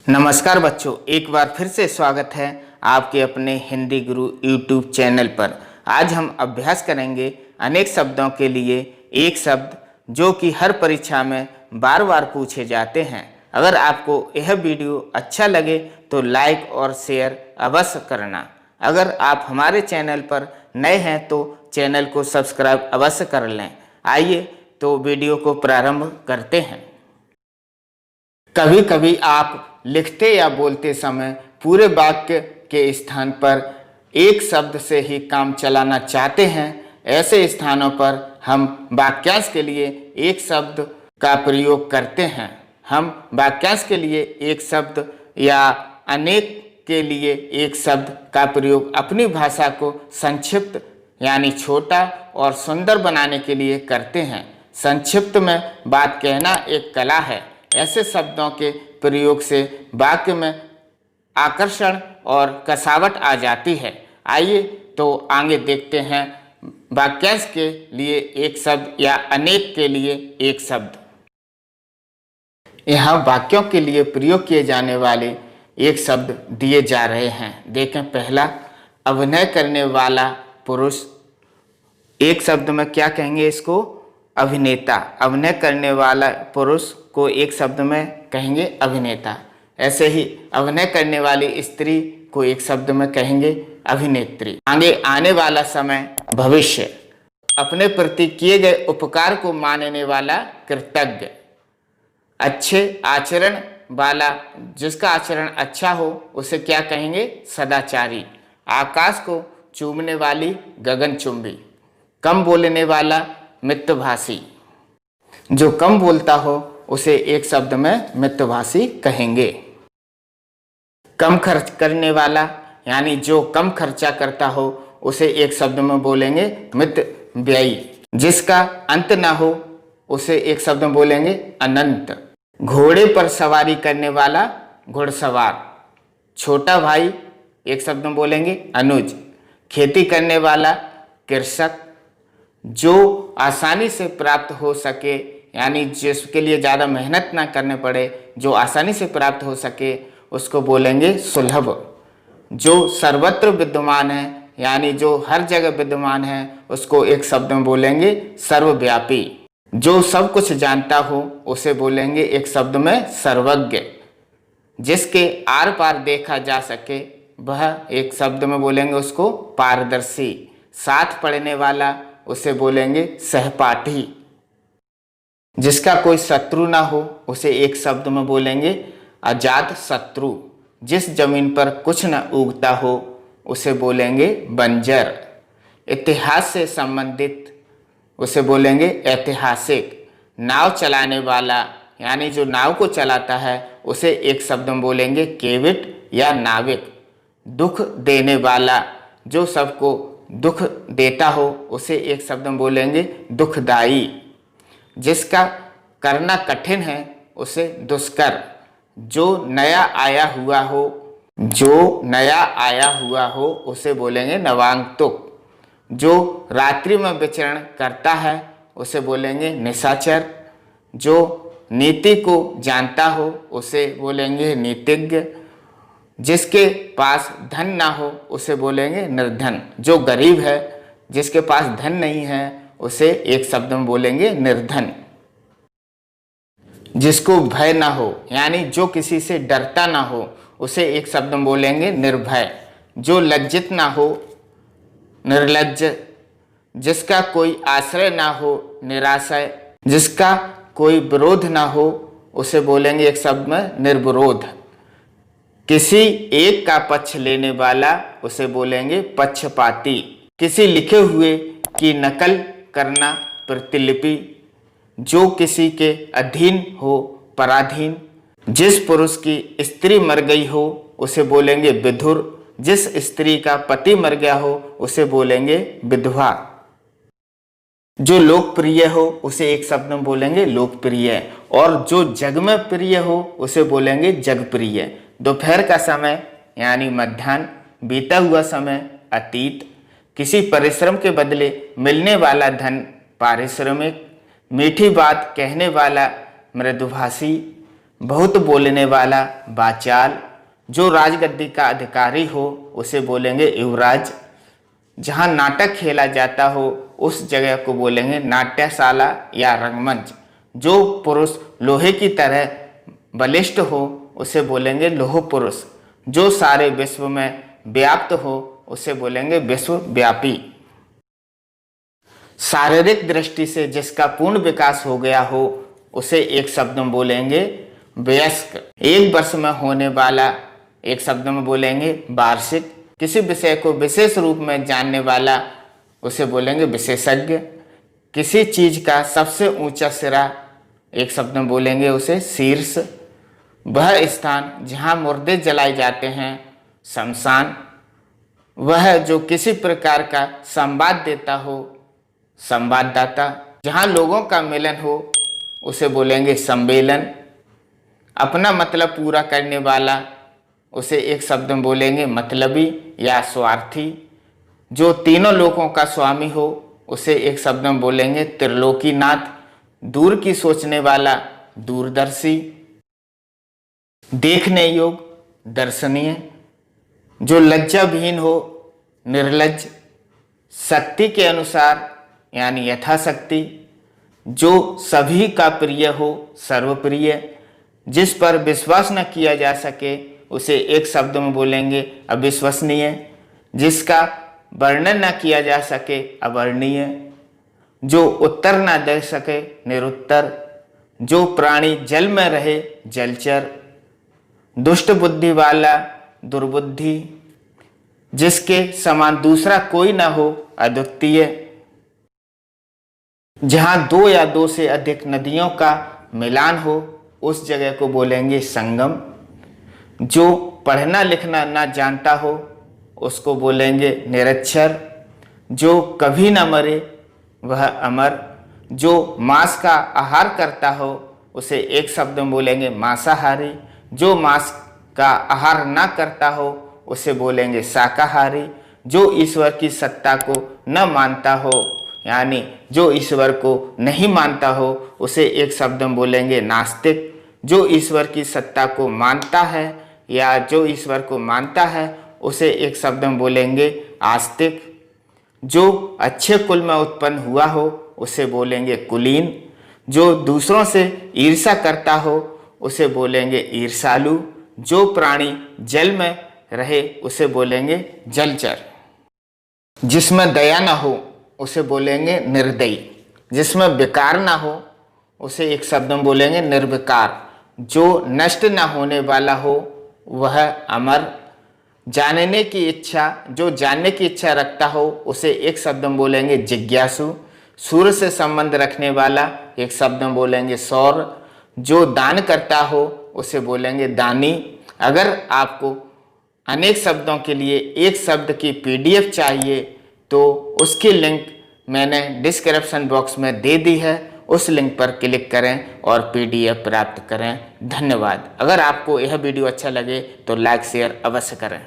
नमस्कार बच्चों, एक बार फिर से स्वागत है आपके अपने हिंदी गुरु यूट्यूब चैनल पर। आज हम अभ्यास करेंगे अनेक शब्दों के लिए एक शब्द जो कि हर परीक्षा में बार बार पूछे जाते हैं। अगर आपको यह वीडियो अच्छा लगे तो लाइक और शेयर अवश्य करना। अगर आप हमारे चैनल पर नए हैं तो चैनल को सब्सक्राइब अवश्य कर लें। आइए तो वीडियो को प्रारंभ करते हैं। कभी कभी आप लिखते या बोलते समय पूरे वाक्य के स्थान पर एक शब्द से ही काम चलाना चाहते हैं। ऐसे स्थानों पर हम वाक्यांश के लिए एक शब्द का प्रयोग करते हैं। हम वाक्यांश के लिए एक शब्द या अनेक के लिए एक शब्द का प्रयोग अपनी भाषा को संक्षिप्त यानी छोटा और सुंदर बनाने के लिए करते हैं। संक्षिप्त में बात कहना एक कला है। ऐसे शब्दों के प्रयोग से वाक्य में आकर्षण और कसावट आ जाती है। आइए तो आगे देखते हैं वाक्यांश के लिए एक शब्द या अनेक के लिए एक शब्द। यहाँ वाक्यों के लिए प्रयोग किए जाने वाले एक शब्द दिए जा रहे हैं। देखें, पहला अभिनय करने वाला पुरुष। एक शब्द में क्या कहेंगे इसको? अभिनेता। अभिनय करने वाला पुरुष को एक शब्द में कहेंगे अभिनेता। ऐसे ही अभिनय करने वाली स्त्री को एक शब्द में कहेंगे अभिनेत्री। आगे आने वाला समय भविष्य। अपने प्रति किए गए उपकार को मानने वाला कृतज्ञ। अच्छे आचरण वाला, जिसका आचरण अच्छा हो उसे क्या कहेंगे? सदाचारी। आकाश को चूमने वाली गगनचुंबी। कम बोलने वाला मितभाषी। जो कम बोलता हो उसे एक शब्द में मितभाषी कहेंगे। कम खर्च करने वाला यानी जो कम खर्चा करता हो उसे एक शब्द में बोलेंगे मितव्ययी। जिसका अंत ना हो उसे एक शब्द में बोलेंगे अनंत। घोड़े पर सवारी करने वाला घुड़सवार। छोटा भाई एक शब्द में बोलेंगे अनुज। खेती करने वाला कृषक। जो आसानी से प्राप्त हो सके यानी जिसके लिए ज़्यादा मेहनत ना करने पड़े, जो आसानी से प्राप्त हो सके उसको बोलेंगे सुलभ। जो सर्वत्र विद्यमान है यानी जो हर जगह विद्यमान है उसको एक शब्द में बोलेंगे सर्वव्यापी। जो सब कुछ जानता हो उसे बोलेंगे एक शब्द में सर्वज्ञ। जिसके आर पार देखा जा सके वह एक शब्द में बोलेंगे उसको पारदर्शी। साथ पढ़ने वाला उसे बोलेंगे सहपाठी। जिसका कोई शत्रु ना हो उसे एक शब्द में बोलेंगे अजात शत्रु। जिस जमीन पर कुछ न उगता हो उसे बोलेंगे बंजर। इतिहास से संबंधित उसे बोलेंगे ऐतिहासिक। नाव चलाने वाला यानी जो नाव को चलाता है उसे एक शब्द में बोलेंगे केविट या नाविक। दुख देने वाला, जो सबको दुख देता हो उसे एक शब्द में बोलेंगे दुखदाई। जिसका करना कठिन है उसे दुष्कर। जो नया आया हुआ हो उसे बोलेंगे नवागंतुक। जो रात्रि में विचरण करता है उसे बोलेंगे निशाचर। जो नीति को जानता हो उसे बोलेंगे नीतिज्ञ। जिसके पास धन ना हो उसे बोलेंगे निर्धन। जो गरीब है, जिसके पास धन नहीं है उसे एक शब्द में बोलेंगे निर्धन। जिसको भय ना हो यानी जो किसी से डरता ना हो उसे एक शब्द में बोलेंगे निर्भय। जो लज्जित ना हो निर्लज्ज। जिसका कोई आश्रय ना हो निराश्रय। जिसका कोई विरोध ना हो उसे बोलेंगे एक शब्द में निर्विरोध। किसी एक का पक्ष लेने वाला उसे बोलेंगे पक्षपाती। किसी लिखे हुए की नकल करना प्रतिलिपि। जो किसी के अधीन हो पराधीन। जिस पुरुष की स्त्री मर गई हो उसे बोलेंगे विधुर। जिस स्त्री का पति मर गया हो उसे बोलेंगे विधवा। जो लोकप्रिय हो उसे एक शब्द में बोलेंगे लोकप्रिय। और जो जग में प्रिय हो उसे बोलेंगे जगप्रिय। दोपहर का समय यानी मध्याह्न। बीता हुआ समय अतीत। किसी परिश्रम के बदले मिलने वाला धन पारिश्रमिक। मीठी बात कहने वाला मृदुभाषी। बहुत बोलने वाला वाचाल, जो राजगद्दी का अधिकारी हो उसे बोलेंगे युवराज। जहाँ नाटक खेला जाता हो उस जगह को बोलेंगे नाट्यशाला या रंगमंच। जो पुरुष लोहे की तरह बलिष्ठ हो उसे बोलेंगे लोह पुरुष। जो सारे विश्व में व्याप्त हो उसे बोलेंगे विश्वव्यापी। शारीरिक दृष्टि से जिसका पूर्ण विकास हो गया हो उसे एक शब्द में बोलेंगे वयस्क। 1 वर्ष में होने वाला एक शब्द में बोलेंगे वार्षिक। किसी विषय को विशेष रूप में जानने वाला उसे बोलेंगे विशेषज्ञ। किसी चीज का सबसे ऊंचा सिरा एक शब्द में बोलेंगे उसे शीर्ष। वह स्थान जहाँ मुर्दे जलाए जाते हैं शमशान। वह जो किसी प्रकार का संवाद देता हो संवाददाता। जहाँ लोगों का मिलन हो उसे बोलेंगे सम्मेलन। अपना मतलब पूरा करने वाला उसे एक शब्द में बोलेंगे मतलबी या स्वार्थी। जो तीनों लोगों का स्वामी हो उसे एक शब्द में बोलेंगे त्रिलोकीनाथ। दूर की सोचने वाला दूरदर्शी। देखने योग्य दर्शनीय। जो लज्जाविहीन हो निर्लज्ज। शक्ति के अनुसार यानी यथाशक्ति। जो सभी का प्रिय हो सर्वप्रिय। जिस पर विश्वास न किया जा सके उसे एक शब्द में बोलेंगे अविश्वसनीय। जिसका वर्णन न किया जा सके अवर्णनीय। जो उत्तर न दे सके निरुत्तर। जो प्राणी जल में रहे जलचर। दुष्ट बुद्धि वाला दुर्बुद्धि। जिसके समान दूसरा कोई न हो अद्वितीय। जहाँ 2 या 2 से अधिक नदियों का मिलान हो उस जगह को बोलेंगे संगम। जो पढ़ना लिखना ना जानता हो उसको बोलेंगे निरक्षर। जो कभी न मरे वह अमर। जो मांस का आहार करता हो उसे एक शब्द में बोलेंगे मांसाहारी। जो मांस का आहार ना करता हो उसे बोलेंगे शाकाहारी। जो ईश्वर की सत्ता को न मानता हो यानी जो ईश्वर को नहीं मानता हो उसे एक शब्द में बोलेंगे नास्तिक। जो ईश्वर की सत्ता को मानता है या जो ईश्वर को मानता है उसे एक शब्द में बोलेंगे आस्तिक। जो अच्छे कुल में उत्पन्न हुआ हो उसे बोलेंगे कुलीन। जो दूसरों से ईर्ष्या करता हो उसे बोलेंगे ईर्ष्यालु। जो प्राणी जल में रहे उसे बोलेंगे जलचर। जिसमें दया न हो उसे बोलेंगे निर्दयी। जिसमें विकार ना हो उसे एक शब्द में बोलेंगे निर्विकार। जो नष्ट न होने वाला हो वह अमर। जानने की इच्छा जो जानने की इच्छा रखता हो उसे एक शब्द में बोलेंगे जिज्ञासु। सूर्य से संबंध रखने वाला एक शब्द में बोलेंगे सौर। जो दान करता हो उसे बोलेंगे दानी। अगर आपको अनेक शब्दों के लिए एक शब्द की PDF चाहिए तो उसकी लिंक मैंने डिस्क्रिप्शन बॉक्स में दे दी है। उस लिंक पर क्लिक करें और PDF प्राप्त करें। धन्यवाद। अगर आपको यह वीडियो अच्छा लगे तो लाइक शेयर अवश्य करें।